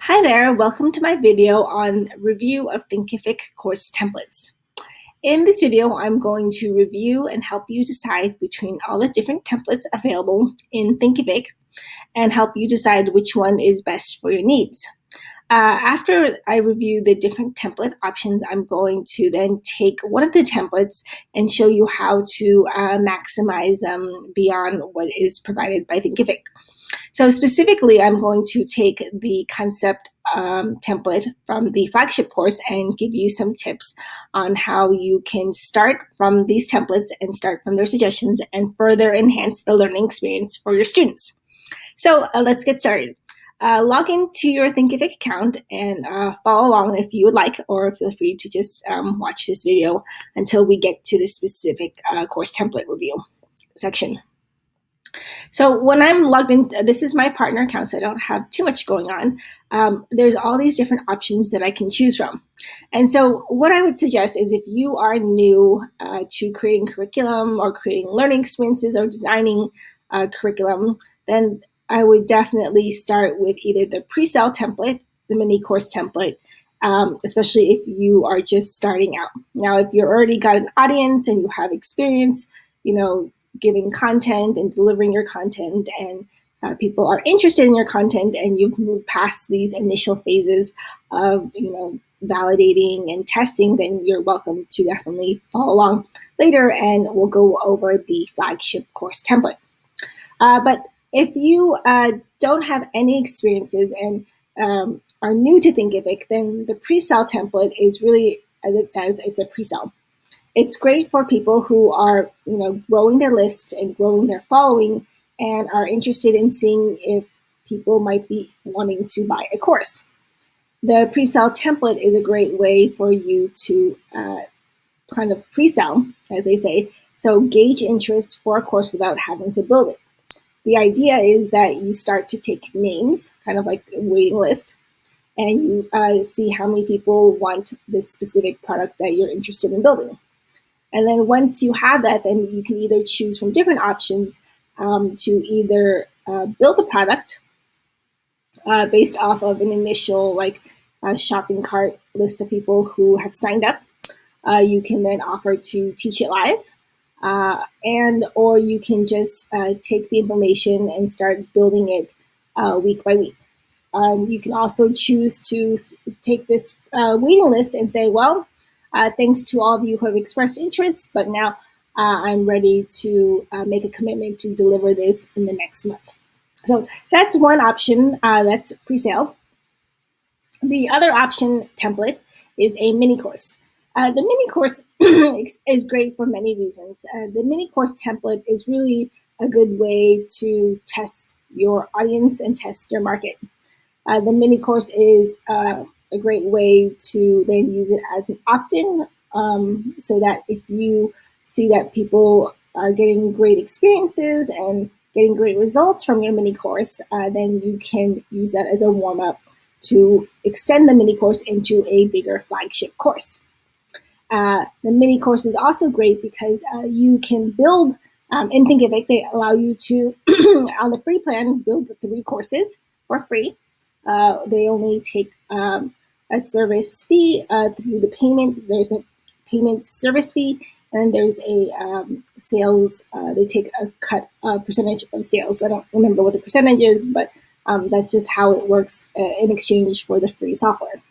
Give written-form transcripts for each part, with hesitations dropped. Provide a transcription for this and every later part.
Hi there, welcome to my video on review of Thinkific course templates. In this video, I'm going to review and help you decide between all the different templates available in Thinkific and help you decide which one is best for your needs. After I review the different template options, I'm going to then take one of the templates and show you how to maximize them beyond what is provided by Thinkific. So specifically, I'm going to take the concept template from the flagship course and give you some tips on how you can start from these templates and start from their suggestions and further enhance the learning experience for your students. So let's get started. Log into your Thinkific account and follow along if you would like, or feel free to just watch this video until we get to the specific course template review section. So when I'm logged in, this is my partner account, so I don't have too much going on. There's all these different options that I can choose from. And so what I would suggest is if you are new to creating curriculum or creating learning experiences or designing curriculum, then I would definitely start with either the Presale template, the mini course template, especially if you are just starting out. Now, if you've already got an audience and you have experience, giving content and delivering your content, and people are interested in your content, and you've moved past these initial phases of validating and testing, then you're welcome to definitely follow along later, and we'll go over the flagship course template. But if you don't have any experiences and are new to Thinkific, then the Presale template is really, as it says, it's a presale. It's great for people who are, growing their list and growing their following and are interested in seeing if people might be wanting to buy a course. The Presale template is a great way for you to kind of pre-sell, as they say, so gauge interest for a course without having to build it. The idea is that you start to take names, kind of like a waiting list, and you see how many people want this specific product that you're interested in building. And then once you have that, then you can either choose from different options to either build the product based off of an initial shopping cart list of people who have signed up. You can then offer to teach it live, or you can just take the information and start building it week by week. You can also choose to take this waiting list and say, well, thanks to all of you who have expressed interest, but now I'm ready to make a commitment to deliver this in the next month. So that's one option, that's Presale. The other option template is a mini course. The mini course is great for many reasons. The mini course template is really a good way to test your audience and test your market. The mini course is a great way to then use it as an opt-in, so that if you see that people are getting great experiences and getting great results from your mini course, then you can use that as a warm-up to extend the mini course into a bigger flagship course. The mini course is also great because you can build, in Thinkific, they allow you to, on the free plan, build 3 courses for free. They only take a service fee through the payment. There's a payment service fee, and there's a sales. They take a percentage of sales. I don't remember what the percentage is, but that's just how it works in exchange for the free software.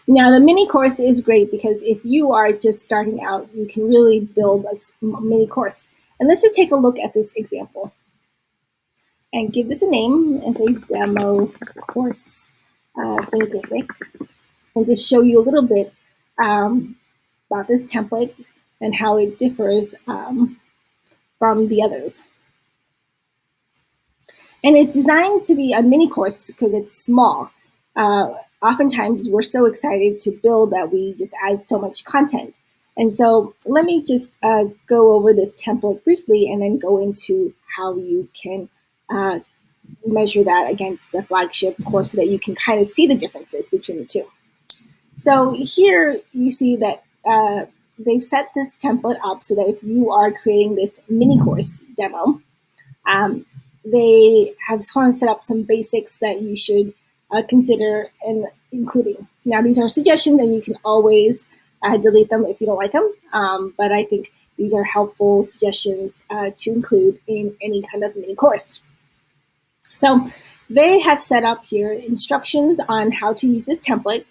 Now, the mini course is great because if you are just starting out, you can really build a mini course. And let's just take a look at this example and give this a name and say demo course Thinkific, and just show you a little bit about this template and how it differs from the others. And it's designed to be a mini course because it's small. Oftentimes we're so excited to build that we just add so much content. And so let me just go over this template briefly and then go into how you can measure that against the flagship course so that you can kind of see the differences between the two. So here you see that they've set this template up so that if you are creating this mini course demo, they have sort of set up some basics that you should consider and including. Now, these are suggestions, and you can always delete them if you don't like them, but I think these are helpful suggestions to include in any kind of mini course. So they have set up here instructions on how to use this template.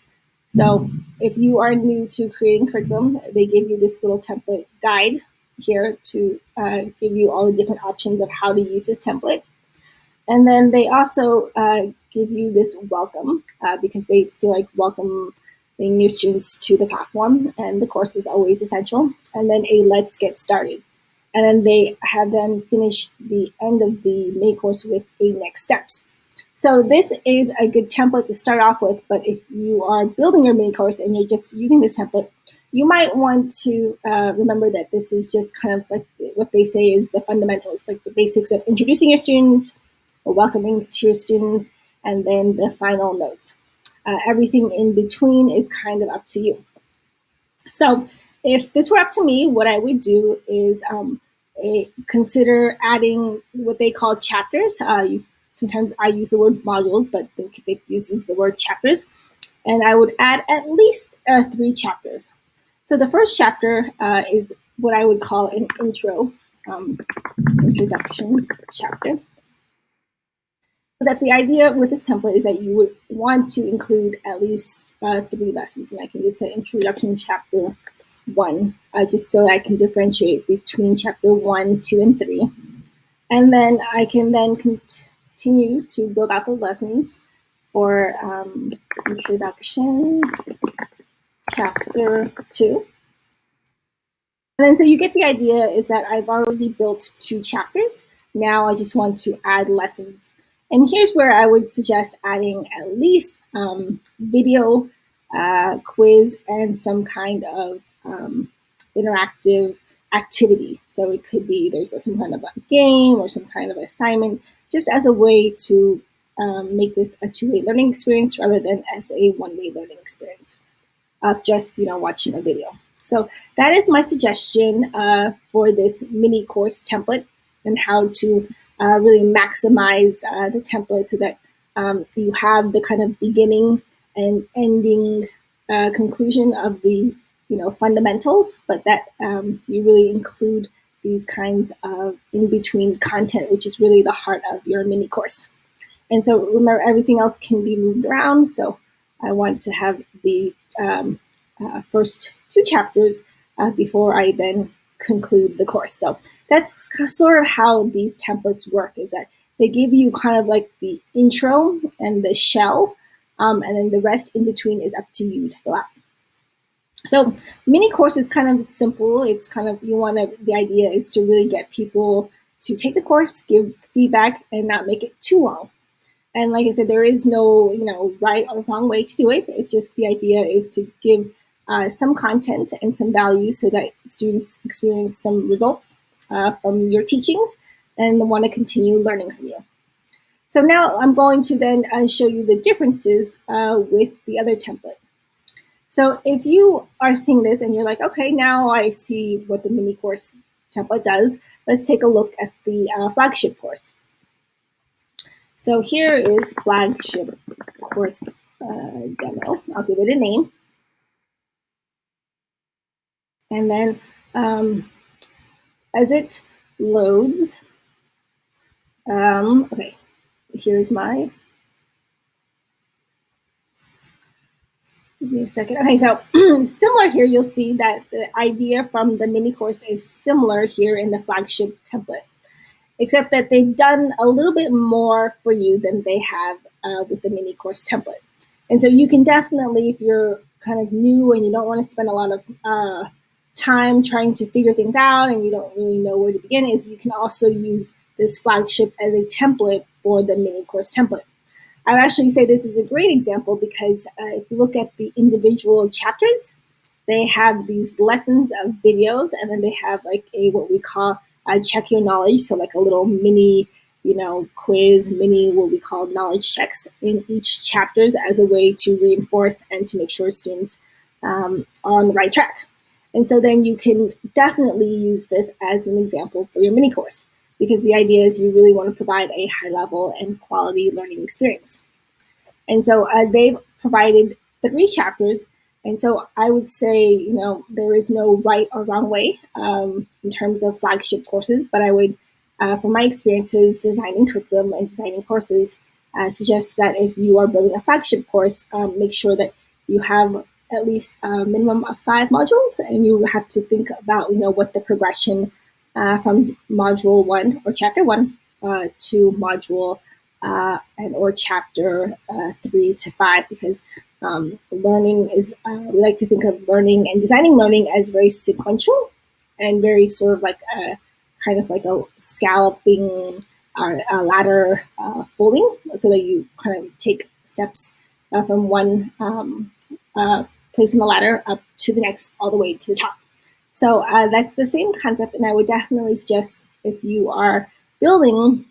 So if you are new to creating curriculum, they give you this little template guide here to give you all the different options of how to use this template. And then they also give you this welcome because they feel like welcoming new students to the platform, and the course is always essential. And then a let's get started. And then they have them finish the end of the mini course with a next steps. So this is a good template to start off with, but if you are building your mini course and you're just using this template, you might want to remember that this is just kind of like what they say is the fundamentals, like the basics of introducing your students, or welcoming to your students, and then the final notes. Everything in between is kind of up to you. So if this were up to me, what I would do is consider adding what they call chapters. Sometimes I use the word modules, but Thinkific uses the word chapters. And I would add at least 3 chapters. So the first chapter is what I would call an introduction chapter. But the idea with this template is that you would want to include at least 3 lessons. And I can just say introduction chapter 1, just so I can differentiate between chapter 1, 2, and 3. And then I can then continue to build out the lessons for introduction chapter 2. And then so you get the idea is that I've already built 2 chapters. Now I just want to add lessons. And here's where I would suggest adding at least video, quiz, and some kind of interactive activity. So it could be there's some kind of a game or some kind of assignment, just as a way to make this a 2-way learning experience rather than as a 1-way learning experience of just watching a video. So that is my suggestion for this mini course template and how to really maximize the template so that you have the kind of beginning and ending conclusion of the fundamentals, but that you really include these kinds of in-between content, which is really the heart of your mini course. And so remember, everything else can be moved around. So I want to have the first 2 chapters before I then conclude the course. So that's sort of how these templates work, is that they give you kind of like the intro and the shell, and then the rest in between is up to you to fill out. So mini course is kind of simple. It's kind of, the idea is to really get people to take the course, give feedback, and not make it too long. And like I said, there is no, right or wrong way to do it. It's just the idea is to give some content and some value so that students experience some results from your teachings and want to continue learning from you. So now I'm going to then show you the differences with the other template. So if you are seeing this and you're like, okay, now I see what the mini course template does, let's take a look at the flagship course. So here is flagship course demo. I'll give it a name. And then as it loads, okay, here's my, give me a second. Okay, so similar here, you'll see that the idea from the mini course is similar here in the flagship template, except that they've done a little bit more for you than they have with the mini course template. And so you can definitely, if you're kind of new and you don't want to spend a lot of time trying to figure things out and you don't really know where to begin, is you can also use this flagship as a template for the mini course template. I would actually say this is a great example because if you look at the individual chapters, they have these lessons of videos, and then they have like a what we call check your knowledge, so like a little mini quiz, mini what we call knowledge checks in each chapters as a way to reinforce and to make sure students are on the right track. And so then you can definitely use this as an example for your mini course, because the idea is you really want to provide a high level and quality learning experience. And so they've provided 3 chapters. And so I would say, there is no right or wrong way in terms of flagship courses, but I would, from my experiences designing curriculum and designing courses, suggest that if you are building a flagship course, make sure that you have at least a minimum of 5 modules, and you have to think about, what the progression from module 1 or chapter 1 to module or chapter 3 to 5, because learning is, we like to think of learning and designing learning as very sequential and very sort of like a kind of like a scalloping or a ladder folding, so that you kind of take steps from one place on the ladder up to the next, all the way to the top. So that's the same concept, and I would definitely suggest, if you are building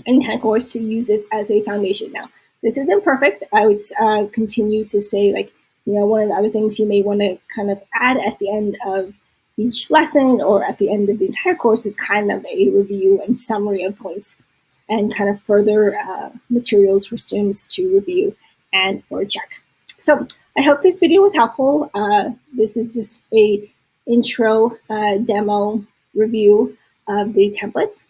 any kind of course, to use this as a foundation. Now, this isn't perfect. I would continue to say, like, one of the other things you may want to kind of add at the end of each lesson or at the end of the entire course is kind of a review and summary of points, and kind of further materials for students to review and or check. So I hope this video was helpful. This is just a intro demo review of the templates.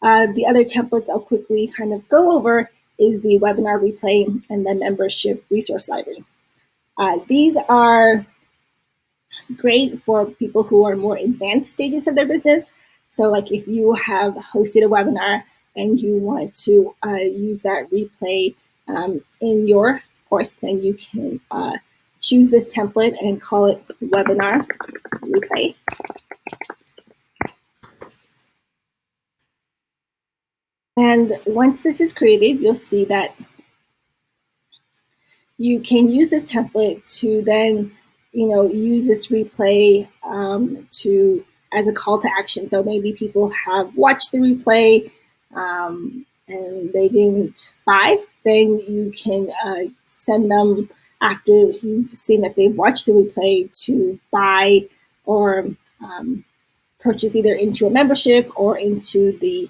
The other templates I'll quickly kind of go over is the webinar replay and the membership resource library. These are great for people who are more advanced stages of their business. So like if you have hosted a webinar and you want to use that replay in your course, then you can choose this template and call it webinar replay. And once this is created, you'll see that you can use this template to then, use this replay to as a call to action. So maybe people have watched the replay and they didn't buy, then you can send them, after you've seen that they've watched the replay, to buy or purchase either into a membership or into the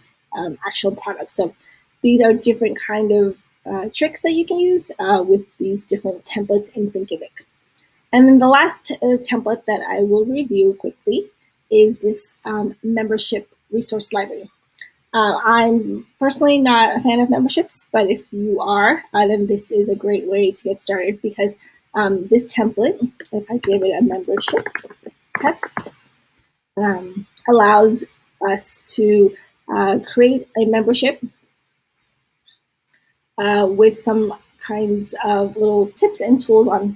actual product. So these are different kind of tricks that you can use with these different templates in Thinkific. And then the last template that I will review quickly is this membership resource library. I'm personally not a fan of memberships, but if you are, then this is a great way to get started, because this template, if I give it a membership test, allows us to create a membership with some kinds of little tips and tools on,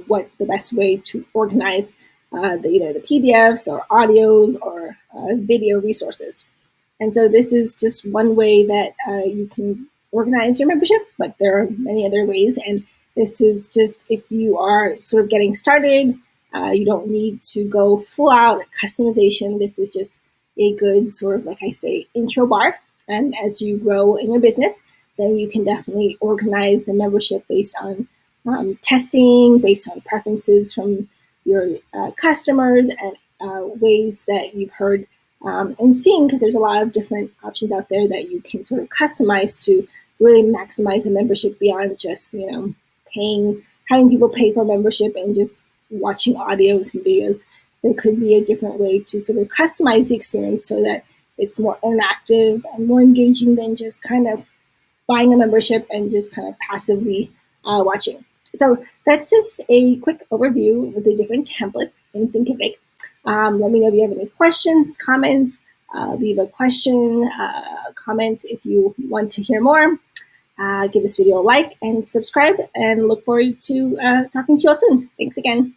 what the best way to organize either the PDFs or audios or video resources. And so this is just one way that you can organize your membership, but there are many other ways. And this is just if you are sort of getting started, you don't need to go full out customization. This is just a good sort of, like I say, intro bar. And as you grow in your business, then you can definitely organize the membership based on testing, based on preferences from your customers, and ways that you've heard and seen, because there's a lot of different options out there that you can sort of customize to really maximize the membership beyond just, having people pay for membership and just watching audios and videos. There could be a different way to sort of customize the experience so that it's more interactive and more engaging than just kind of buying a membership and just kind of passively watching. So that's just a quick overview of the different templates in Thinkific. Let me know if you have any questions, comments. Leave a question, comment if you want to hear more. Give this video a like and subscribe, and look forward to talking to you all soon. Thanks again.